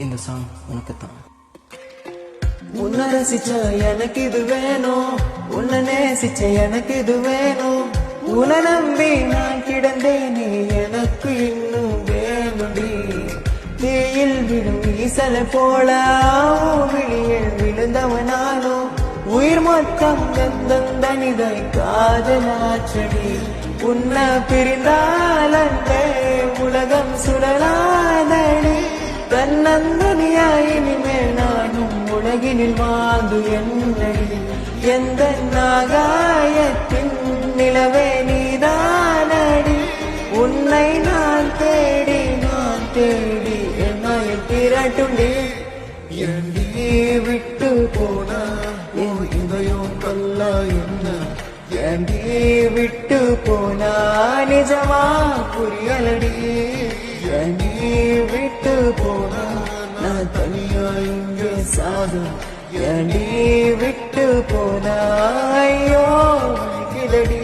இந்த சாங் உனக்கு தான். உன்னை ரசிச்ச எனக்கு இது வேணும், உன்னை நேசிச்ச எனக்கு இது வேணும், உன்னை நம்பி நான் கிடந்தேனே எனக்கு இன்னும் வேணுடி. தீயில் விடும் ஈசலை போல விழியில் விழுந்தவனாலும் உயிர் மொத்தம் தனிதை காதலாச்சடி. உன்னை பிரிந்தால் அன்பே உலகம் சுடலாதடி. தன்னந்தனியாய் இனிமேல் நானும் உலகினில் வாழ்ந்து என்னடி. எந்த நாகாயத்தின் நிலவே நீதானடி. உன்னை நான் தேடி என்னை திரட்டுண்டி. ஏண்டி விட்டு போனா என் இதயம் கல்லா என்ன? ஏண்டி விட்டு போனா நிஜமா புரியலடி. ஏண்டி விட்டு போனா நான் தனியா இங்கே சாக. ஏண்டி விட்டு போனா ஐயோ கிடடி.